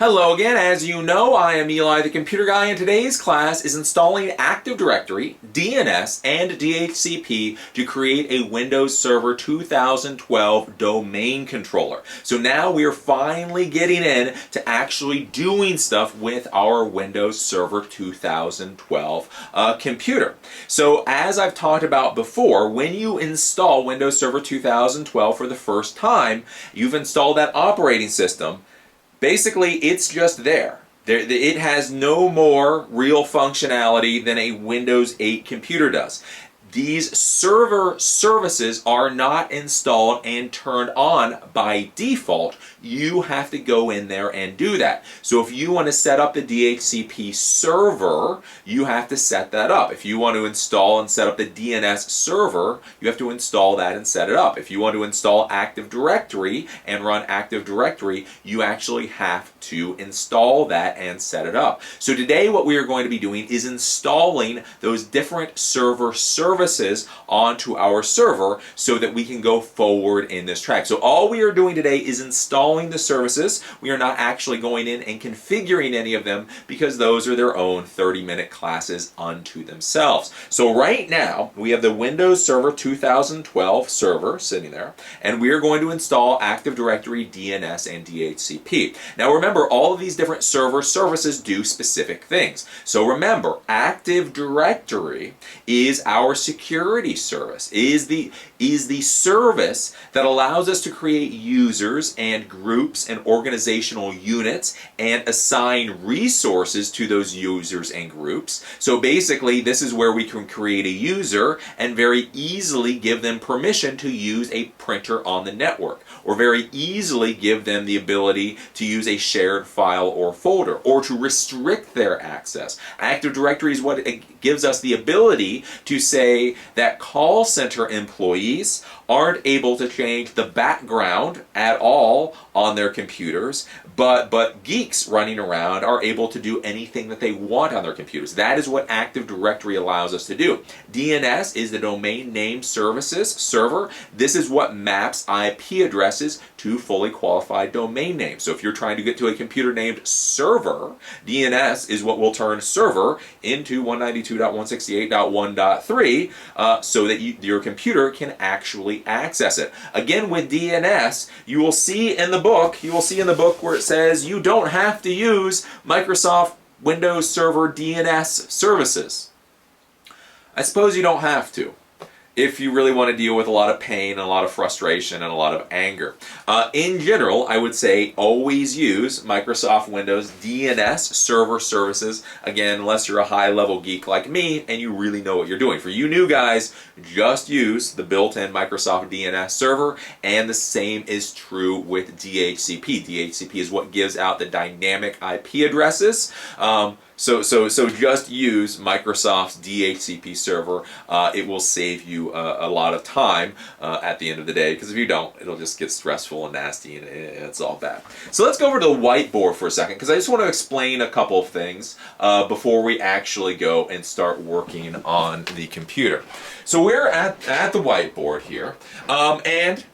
Hello again. As you know, I am Eli the Computer Guy, and today's class is installing Active Directory, DNS, and DHCP to create a Windows Server 2012 domain controller. So now we are finally getting in to actually doing stuff with our Windows Server 2012 computer. So as I've talked about before, when you install Windows Server 2012 for the first time, you've installed that operating system. Basically, it's just there. It has no more real functionality than a Windows 8 computer does. These server services are not installed and turned on by default. You have to go in there and do that. So if you want to set up the DHCP server, you have to set that up. If you want to install and set up the DNS server, you have to install that and set it up. If you want to install Active Directory and run Active Directory, you actually have to install that and set it up. So today what we are going to be doing is installing those different server services onto our server so that we can go forward in this track. So all we are doing today is installing the services. We are not actually going in and configuring any of them because those are their own 30-minute classes unto themselves. So right now we have the Windows Server 2012 server sitting there, and we are going to install Active Directory, DNS, and DHCP. Now remember, all of these different server services do specific things. So remember, Active Directory is our security service, is the service that allows us to create users and groups and organizational units and assign resources to those users and groups. So basically, this is where we can create a user and very easily give them permission to use a printer on the network, or very easily give them the ability to use a shared file or folder, or to restrict their access. Active Directory is what it gives us the ability to say that call center employees aren't able to change the background at all on their computers, but geeks running around are able to do anything that they want on their computers. That is what Active Directory allows us to do. DNS is the domain name services server. This is what maps IP addresses to fully qualified domain names. So if you're trying to get to a computer named server, DNS is what will turn server into 192.168.1.3 so that your computer can actually access it. Again, with DNS, you will see in the book where it says you don't have to use Microsoft Windows Server DNS services. I suppose you don't have to, if you really want to deal with a lot of pain and a lot of frustration and a lot of anger. In general, I would say always use Microsoft Windows DNS server services, again, unless you're a high-level geek like me and you really know what you're doing. For you new guys, just use the built-in Microsoft DNS server, and the same is true with DHCP. DHCP is what gives out the dynamic IP addresses. So just use Microsoft's DHCP server. It will save you a lot of time at the end of the day, because if you don't, it'll just get stressful and nasty, and it's all bad. So let's go over to the whiteboard for a second, because I just want to explain a couple of things before we actually go and start working on the computer. So we're at the whiteboard here, and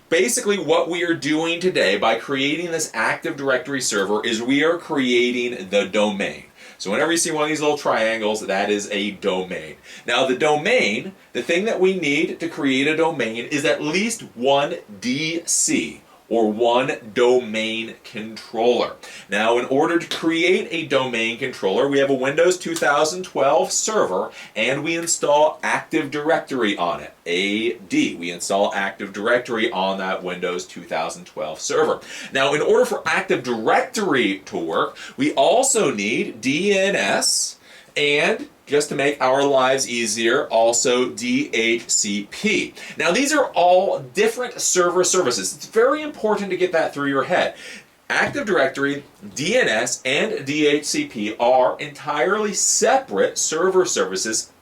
basically what we are doing today by creating this Active Directory server is we are creating the domain. So whenever you see one of these little triangles, that is a domain. Now the domain, the thing that we need to create a domain is at least one DC, or one domain controller. Now, in order to create a domain controller, we have a Windows 2012 server, and we install Active Directory on it. AD. We install Active Directory on that Windows 2012 server. Now, in order for Active Directory to work, we also need DNS, and just to make our lives easier, also DHCP. Now these are all different server services. It's very important to get that through your head. Active Directory, DNS, and DHCP are entirely separate server services,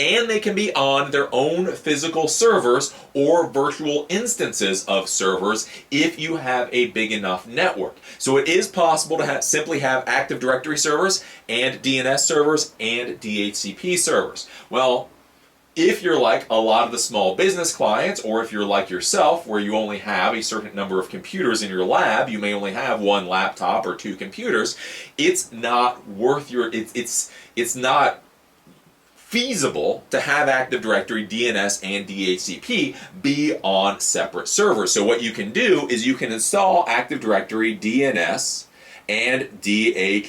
and they can be on their own physical servers or virtual instances of servers if you have a big enough network. So it is possible to simply have Active Directory servers and DNS servers and DHCP servers. Well, If you're like a lot of the small business clients, or if you're like yourself, where you only have a certain number of computers in your lab, you may only have one laptop or two computers, it's not worth it's not feasible to have Active Directory, DNS, and DHCP be on separate servers. So what you can do is you can install Active Directory, DNS, and DHCP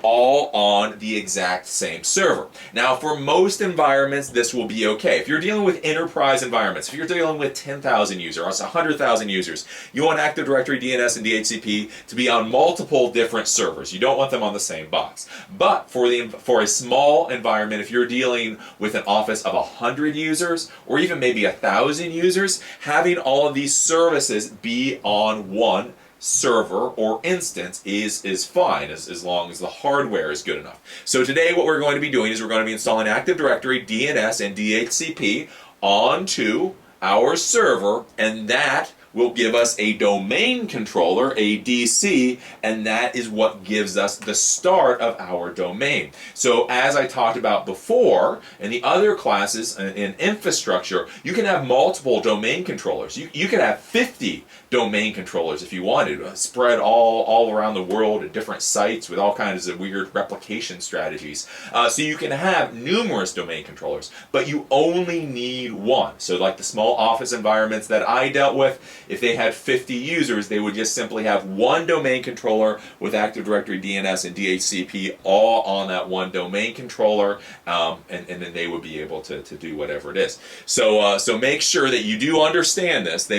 all on the exact same server. Now, for most environments, this will be okay. If you're dealing with enterprise environments, if you're dealing with 10,000 users or 100,000 users, you want Active Directory, DNS, and DHCP to be on multiple different servers. You don't want them on the same box. But for a small environment, if you're dealing with an office of 100 users or even maybe 1,000 users, having all of these services be on one server or instance is fine, as long as the hardware is good enough. So today what we're going to be doing is we're going to be installing Active Directory, DNS, and DHCP onto our server, and that will give us a domain controller, a DC, and that is what gives us the start of our domain. So as I talked about before, in the other classes in infrastructure, you can have multiple domain controllers. You can have 50 domain controllers if you wanted, spread all around the world at different sites with all kinds of weird replication strategies. So you can have numerous domain controllers, but you only need one. So like the small office environments that I dealt with, if they had 50 users, they would just simply have one domain controller with Active Directory, DNS, and DHCP all on that one domain controller, and then they would be able to do whatever it is. So make sure that you do understand this.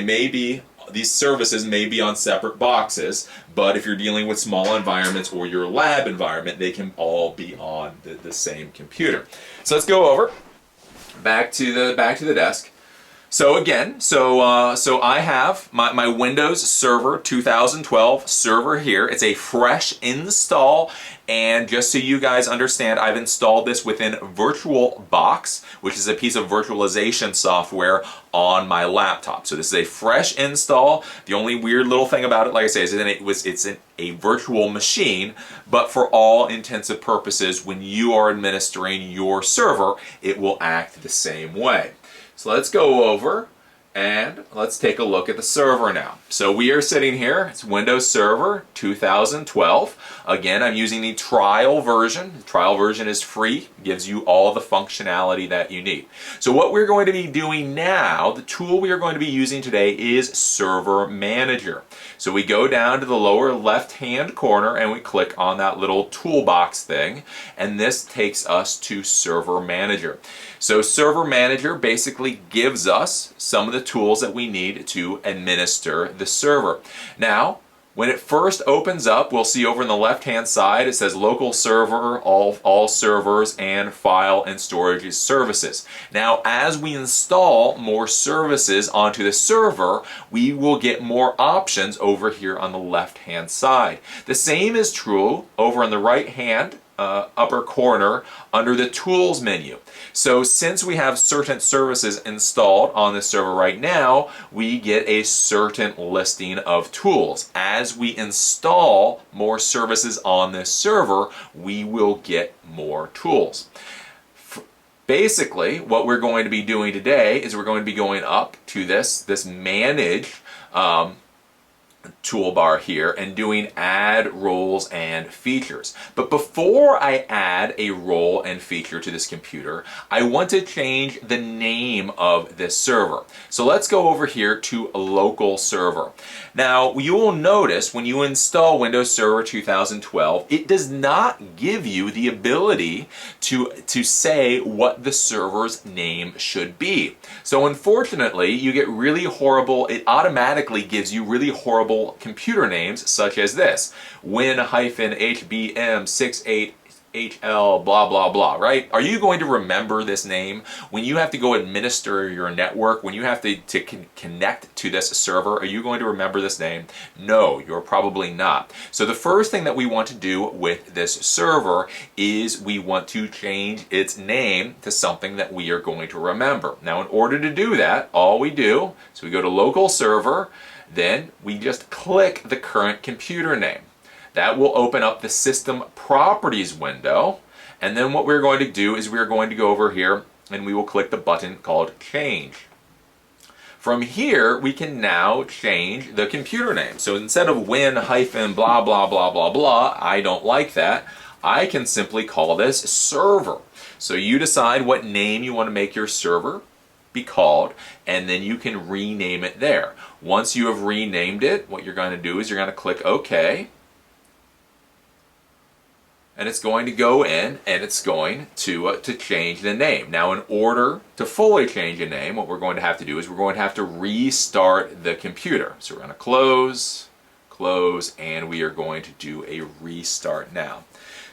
These services may be on separate boxes, but if you're dealing with small environments or your lab environment, they can all be on the same computer. So let's go over back to the desk. So again, so I have my Windows Server 2012 server here. It's a fresh install, and just so you guys understand, I've installed this within VirtualBox, which is a piece of virtualization software on my laptop. So this is a fresh install. The only weird little thing about it, like I say, is that it's a virtual machine, but for all intents and purposes, when you are administering your server, it will act the same way. So let's go over and let's take a look at the server now. So we are sitting here, it's Windows Server 2012. Again, I'm using the trial version. The trial version is free, gives you all the functionality that you need. So what we're going to be doing now, the tool we are going to be using today is Server Manager. So we go down to the lower left-hand corner and we click on that little toolbox thing, and this takes us to Server Manager. So Server Manager basically gives us some of the tools that we need to administer the server. Now, when it first opens up, we'll see over on the left-hand side, it says local server, all servers, and file and storage services. Now, as we install more services onto the server, we will get more options over here on the left-hand side. The same is true over on the right-hand upper corner under the Tools menu. So since we have certain services installed on this server right now, we get a certain listing of tools. As we install more services on this server, we will get more tools. Basically, what we're going to be doing today is we're going to be going up to this Manage toolbar here and doing add roles and features. But before I add a role and feature to this computer, I want to change the name of this server. So let's go over here to local server. Now you will notice when you install Windows Server 2012, it does not give you the ability to say what the server's name should be. So unfortunately, you get really horrible, it automatically gives you really horrible computer names such as this, Win-HBM68HL blah blah blah, right? Are you going to remember this name when you have to go administer your network, when you have to connect to this server? Are you going to remember this name? No, you're probably not. So the first thing that we want to do with this server is we want to change its name to something that we are going to remember. Now in order to do that, all we do is we go to local server, then we just click the current computer name. That will open up the System Properties window, And then what we're going to do is we're going to go over here and we will click the button called Change. From here, we can now change the computer name. So instead of win-blah, blah, blah, blah, blah, I don't like that, I can simply call this server. So you decide what name you want to make your server be called, and then you can rename it there. Once you have renamed it, what you're going to do is you're going to click OK. And it's going to go in and it's going to change the name. Now, in order to fully change a name, what we're going to have to do is we're going to have to restart the computer. So we're going to close, and we are going to do a restart now.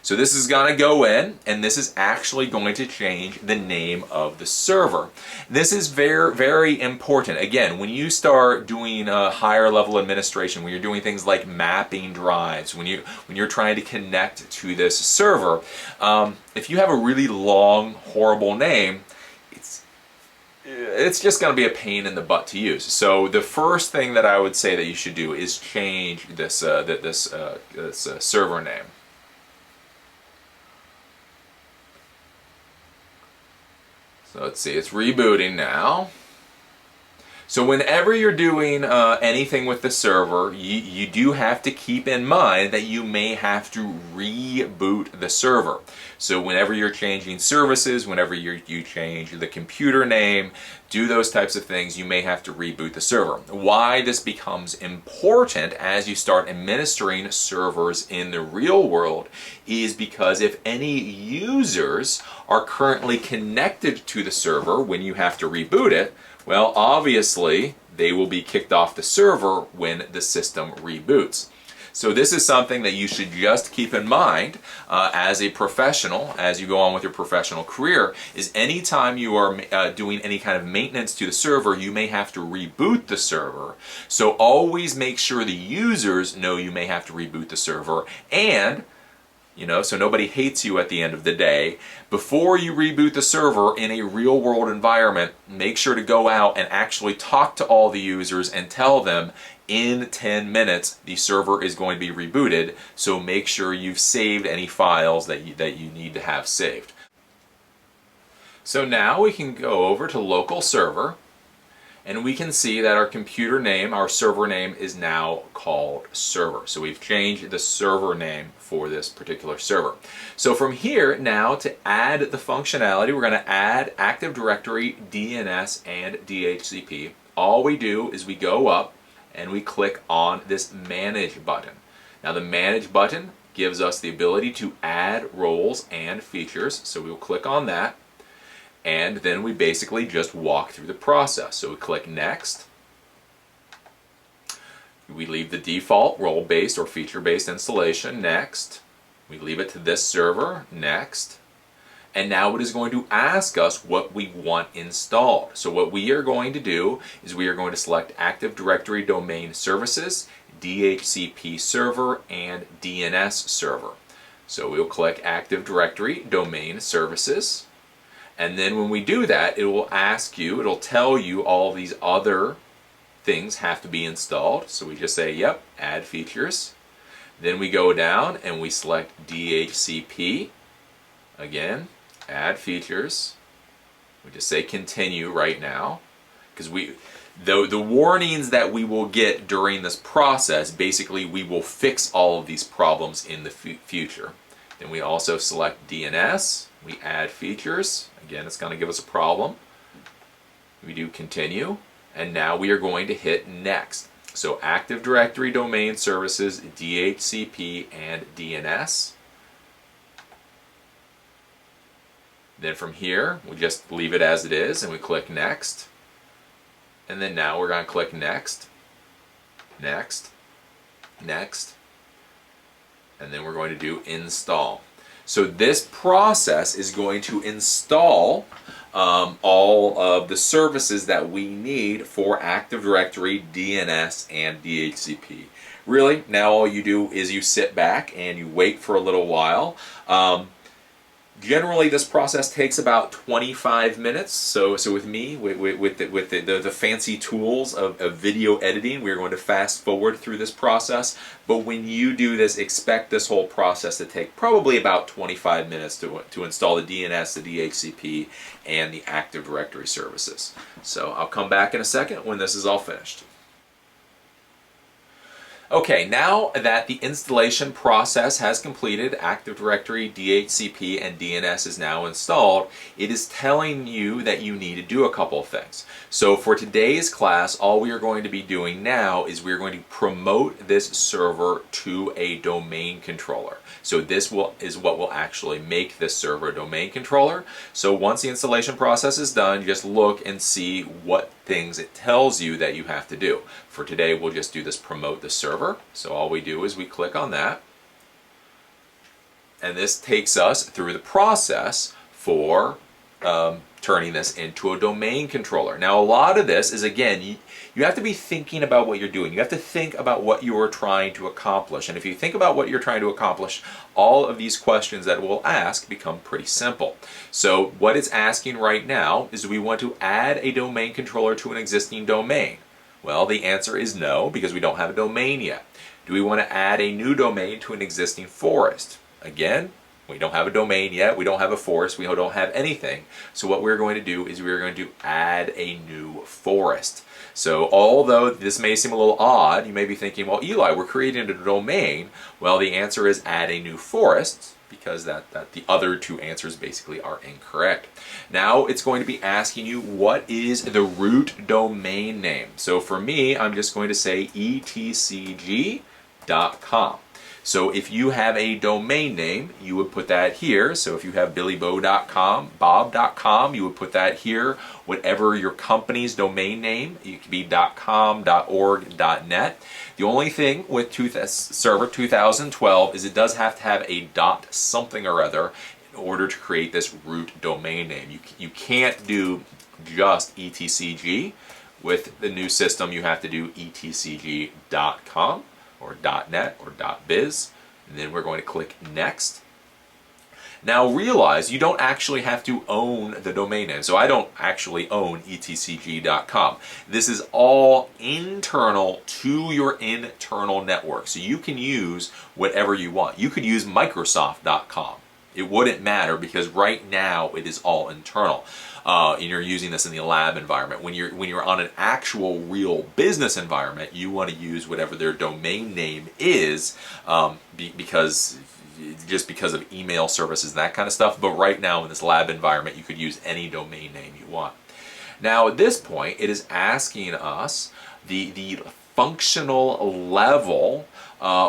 So this is going to go in, and this is actually going to change the name of the server. This is very, very important. Again, when you start doing higher level administration, when you're doing things like mapping drives, when you're trying to connect to this server, if you have a really long, horrible name, it's just going to be a pain in the butt to use. So the first thing that I would say that you should do is change this server name. So let's see, it's rebooting now. So whenever you're doing anything with the server, you do have to keep in mind that you may have to reboot the server. So whenever you're changing services, whenever you change the computer name, do those types of things, you may have to reboot the server. Why this becomes important as you start administering servers in the real world is because if any users are currently connected to the server when you have to reboot it, well, obviously, they will be kicked off the server when the system reboots. So this is something that you should just keep in mind as a professional, as you go on with your professional career, is anytime you are doing any kind of maintenance to the server, you may have to reboot the server. So always make sure the users know you may have to reboot the server, and so nobody hates you at the end of the day. Before you reboot the server in a real world environment, make sure to go out and actually talk to all the users and tell them in 10 minutes the server is going to be rebooted. So make sure you've saved any files that you need to have saved. So now we can go over to local server, and we can see that our computer name, our server name, is now called server. So we've changed the server name for this particular server. So from here, now to add the functionality, we're going to add Active Directory, DNS, and DHCP. All we do is we go up and we click on this Manage button. Now the Manage button gives us the ability to add roles and features. So we'll click on that. And then we basically just walk through the process. So we click Next. We leave the default role-based or feature-based installation. Next. We leave it to this server. Next. And now it is going to ask us what we want installed. So what we are going to do is we are going to select Active Directory Domain Services, DHCP Server, and DNS Server. So we'll click Active Directory Domain Services. And then when we do that, it will ask you, it'll tell you all these other things have to be installed. So we just say, yep, add features. Then we go down and we select DHCP. Again, add features. We just say continue right now. Because the warnings that we will get during this process, basically we will fix all of these problems in the future. Then we also select DNS. We add features. Again, it's going to give us a problem. We do continue, and now we are going to hit Next. So Active Directory Domain Services, DHCP, and DNS. Then from here, we just leave it as it is, and we click Next. And then now we're going to click Next, Next, Next, and then we're going to do Install. So this process is going to install all of the services that we need for Active Directory, DNS, and DHCP. Really, now all you do is you sit back and you wait for a little while. Generally, this process takes about 25 minutes. So with me, with the fancy tools of video editing, we're going to fast forward through this process. But when you do this, expect this whole process to take probably about 25 minutes to install the DNS, the DHCP, and the Active Directory services. So I'll come back in a second when this is all finished. Okay, now that the installation process has completed, Active Directory, DHCP, and DNS is now installed, it is telling you that you need to do a couple of things. So for today's class, all we are going to be doing now is we're going to promote this server to a domain controller. So this is what will actually make this server a domain controller. So once the installation process is done, just look and see what things it tells you that you have to do. For today, we'll just do this promote the server. So all we do is we click on that. And this takes us through the process for turning this into a domain controller. Now, a lot of this is, again, you have to be thinking about what you're doing. You have to think about what you are trying to accomplish. And if you think about what you're trying to accomplish, all of these questions that we'll ask become pretty simple. So what it's asking right now is, do we want to add a domain controller to an existing domain? Well, the answer is no, because we don't have a domain yet. Do we want to add a new domain to an existing forest? Again, we don't have a domain yet, we don't have a forest, we don't have anything. So what we're going to do is we're going to add a new forest. So although this may seem a little odd, you may be thinking, well, Eli, we're creating a domain. Well, the answer is add a new forest, because that the other two answers basically are incorrect. Now it's going to be asking you, what is the root domain name? So for me, I'm just going to say etcg.com. So if you have a domain name, you would put that here. So if you have billybo.com, bob.com, you would put that here. Whatever your company's domain name, it could be .com, .org, .net. The only thing with Server 2012 is it does have to have a .something or other in order to create this root domain name. You can't do just etcg. With the new system, you have to do etcg.com. or .net or .biz, and then we're going to click Next. Now realize you don't actually have to own the domain name. So I don't actually own etcg.com. This is all internal to your internal network. So you can use whatever you want. You could use Microsoft.com. It wouldn't matter, because right now it is all internal. And you're using this in the lab environment. When you're on an actual real business environment, you want to use whatever their domain name is, because of email services and that kind of stuff. But right now in this lab environment, you could use any domain name you want. Now at this point, it is asking us the functional level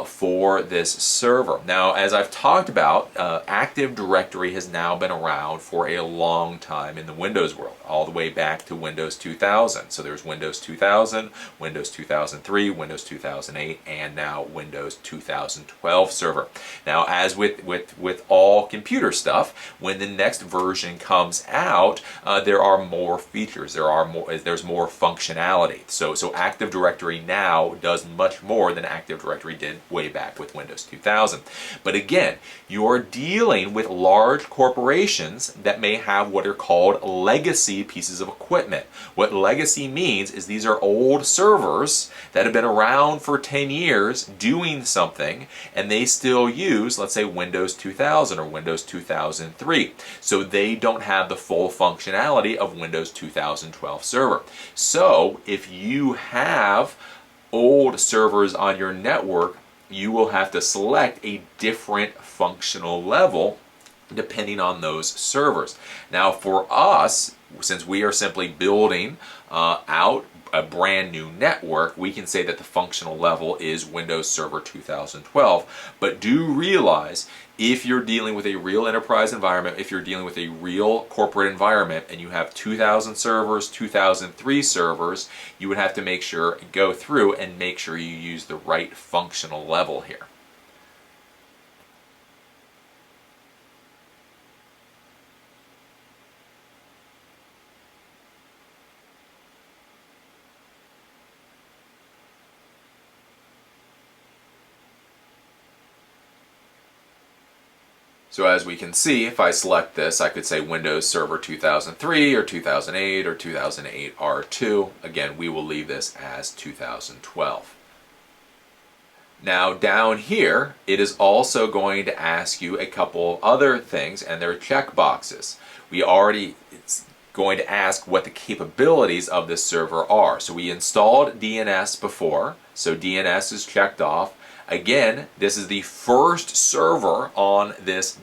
for this server. Now, as I've talked about, Active Directory has now been around for a long time in the Windows world, all the way back to Windows 2000. So there's Windows 2000, Windows 2003, Windows 2008, and now Windows 2012 server. Now, as with all computer stuff, when the next version comes out, there are more features. There's more functionality. So Active Directory now does much more than Active Directory did way back with Windows 2000. But again, you're dealing with large corporations that may have what are called legacy pieces of equipment. What legacy means is these are old servers that have been around for 10 years doing something, and they still use, let's say, Windows 2000 or Windows 2003. So they don't have the full functionality of Windows 2012 server. So if you have old servers on your network, you will have to select a different functional level depending on those servers. Now for us, since we are simply building out a brand new network, we can say that the functional level is Windows Server 2012. But do realize, if you're dealing with a real enterprise environment, if you're dealing with a real corporate environment, and you have 2000 servers, 2003 servers, you would have to make sure, go through and make sure you use the right functional level here. So as we can see, if I select this, I could say Windows Server 2003 or 2008 or 2008 R2. Again, we will leave this as 2012. Now down here, it is also going to ask you a couple other things, and they're check boxes. It's going to ask what the capabilities of this server are. So we installed DNS before, so DNS is checked off. Again, this is the first server on this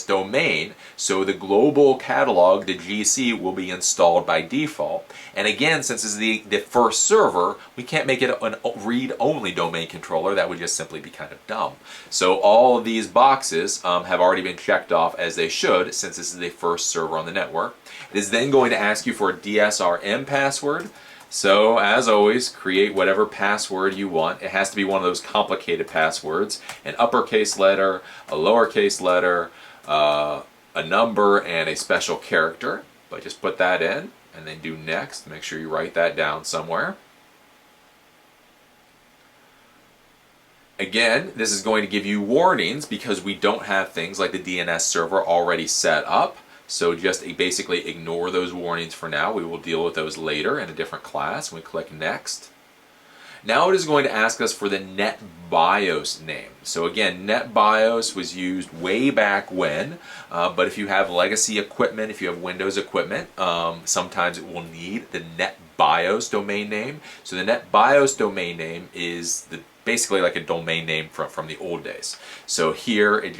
domain, so the global catalog, the GC, will be installed by default. And again, since this is the first server, we can't make it a read-only domain controller. That would just simply be kind of dumb. So all of these boxes have already been checked off as they should, since this is the first server on the network. It is then going to ask you for a DSRM password. So, as always, create whatever password you want. It has to be one of those complicated passwords. An uppercase letter, a lowercase letter, a number, and a special character. But just put that in, and then do next. Make sure you write that down somewhere. Again, this is going to give you warnings because we don't have things like the DNS server already set up. So just basically ignore those warnings for now. We will deal with those later in a different class. We click Next. Now it is going to ask us for the NetBIOS name. So again, NetBIOS was used way back when, but if you have legacy equipment, if you have Windows equipment, sometimes it will need the NetBIOS domain name. So the NetBIOS domain name is basically like a domain name from the old days. So here,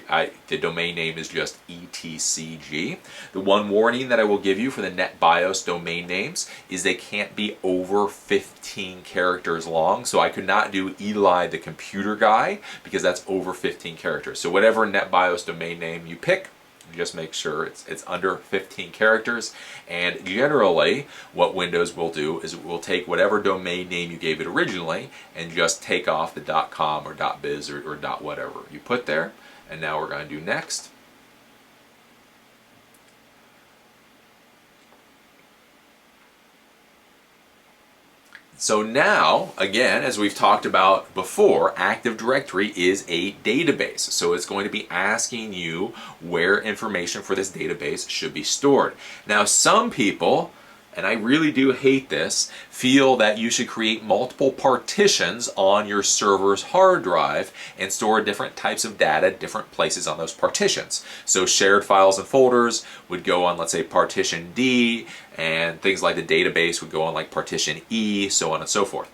the domain name is just ETCG. The one warning that I will give you for the NetBIOS domain names is they can't be over 15 characters long. So I could not do Eli the computer guy because that's over 15 characters. So whatever NetBIOS domain name you pick, just make sure it's under 15 characters. And generally, what Windows will do is it will take whatever domain name you gave it originally and just take off the .com or .biz or .whatever you put there. And now we're going to do Next. So now, again, as we've talked about before, Active Directory is a database. So it's going to be asking you where information for this database should be stored. Now, some people, and I really do hate this, feel that you should create multiple partitions on your server's hard drive and store different types of data, different places on those partitions. So shared files and folders would go on, let's say, partition D, and things like the database would go on like partition E, so on and so forth.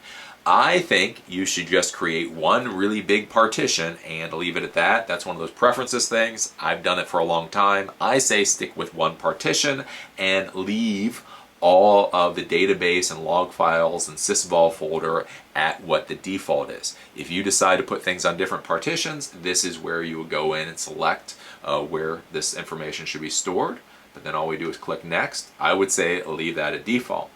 I think you should just create one really big partition and leave it at that. That's one of those preferences things. I've done it for a long time. I say stick with one partition and leave all of the database and log files and sysvol folder at what the default is. If you decide to put things on different partitions, this is where you will go in and select where this information should be stored. But then all we do is click Next. I would say leave that at default.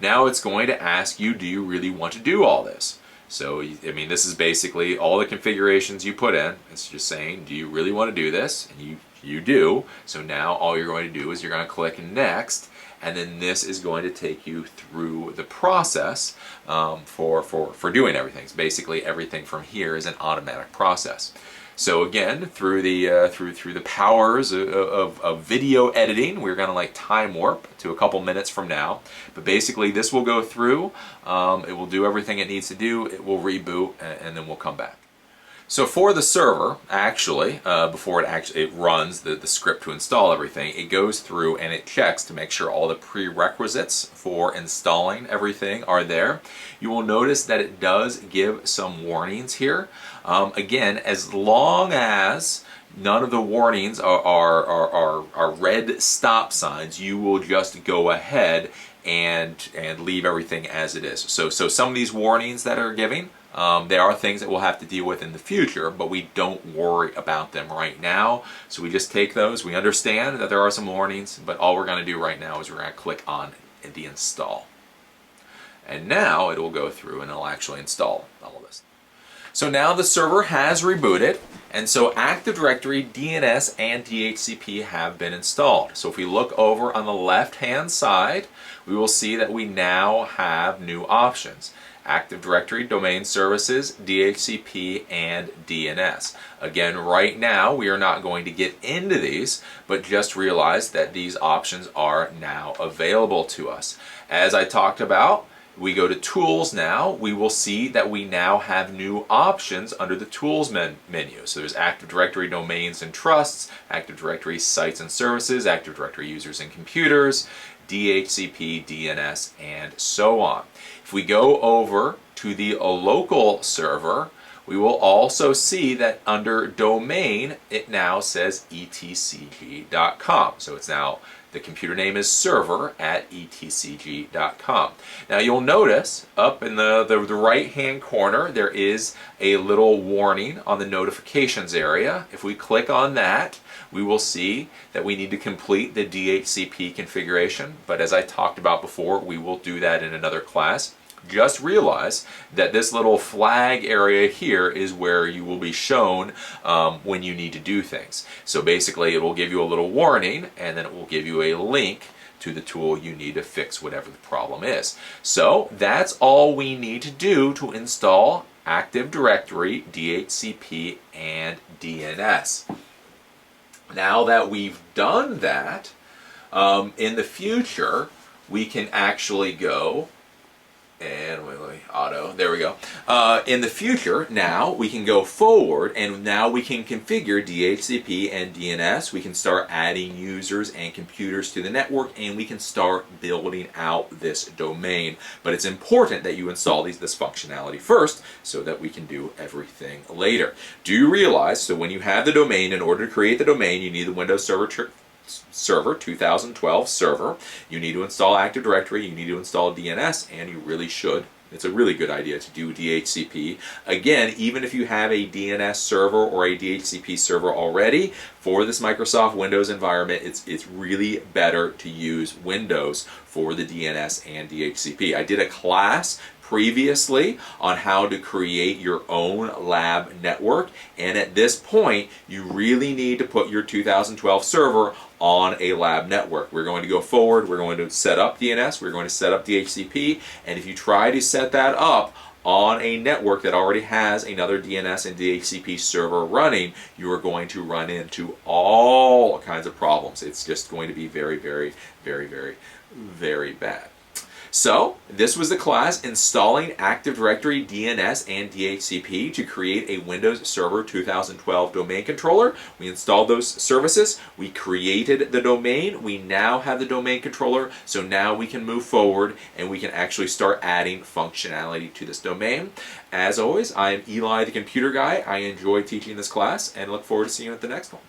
Now it's going to ask you, do you really want to do all this? So, I mean, this is basically all the configurations you put in. It's just saying, do you really want to do this? And you do. So now all you're going to do is you're going to click Next. And then this is going to take you through the process for doing everything. So basically, everything from here is an automatic process. So again, through the powers of video editing, we're going to like time warp to a couple minutes from now. But basically, this will go through. It will do everything it needs to do. It will reboot, and then we'll come back. So for the server, actually, before it runs the script to install everything, it goes through and it checks to make sure all the prerequisites for installing everything are there. You will notice that it does give some warnings here. Again, as long as none of the warnings are red stop signs, you will just go ahead and leave everything as it is. So some of these warnings that are giving, there are things that we'll have to deal with in the future, but we don't worry about them right now. So we just take those. We understand that there are some warnings, but all we're going to do right now is we're going to click on the install. And now it will go through and it'll actually install all of this. So now the server has rebooted, and so Active Directory, DNS, and DHCP have been installed. So if we look over on the left-hand side, we will see that we now have new options. Active Directory, Domain Services, DHCP, and DNS. Again, right now we are not going to get into these, but just realize that these options are now available to us. As I talked about, we go to Tools now, we will see that we now have new options under the Tools menu. So there's Active Directory Domains and Trusts, Active Directory Sites and Services, Active Directory Users and Computers, DHCP, DNS, and so on. If we go over to the local server, we will also see that under Domain, it now says etcg.com. So it's now, the computer name is server at etcg.com. Now you'll notice up in the right-hand corner, there is a little warning on the notifications area. If we click on that, we will see that we need to complete the DHCP configuration, but as I talked about before, we will do that in another class. Just realize that this little flag area here is where you will be shown when you need to do things. So basically it will give you a little warning, and then it will give you a link to the tool you need to fix whatever the problem is. So that's all we need to do to install Active Directory, DHCP, and DNS. Now that we've done that, in the future we can actually go and wait, auto, there we go. In the future, now we can go forward, and now we can configure DHCP and DNS. We can start adding users and computers to the network, and we can start building out this domain. But it's important that you install this functionality first so that we can do everything later. Do you realize, so when you have the domain, in order to create the domain, you need the Windows Server 2012 server, you need to install Active Directory, you need to install DNS, and you really should. It's a really good idea to do DHCP. Again, even if you have a DNS server or a DHCP server already, for this Microsoft Windows environment, it's really better to use Windows for the DNS and DHCP. I did a class previously on how to create your own lab network, and at this point you really need to put your 2012 server on a lab network. We're going to go forward, we're going to set up DNS, we're going to set up DHCP, and if you try to set that up on a network that already has another DNS and DHCP server running, you are going to run into all kinds of problems. It's just going to be very, very, very, very, very bad. So, this was the class installing Active Directory, DNS, and DHCP to create a Windows Server 2012 domain controller. We installed those services, we created the domain, we now have the domain controller, so now we can move forward and we can actually start adding functionality to this domain. As always, I am Eli the Computer Guy. I enjoy teaching this class and look forward to seeing you at the next one.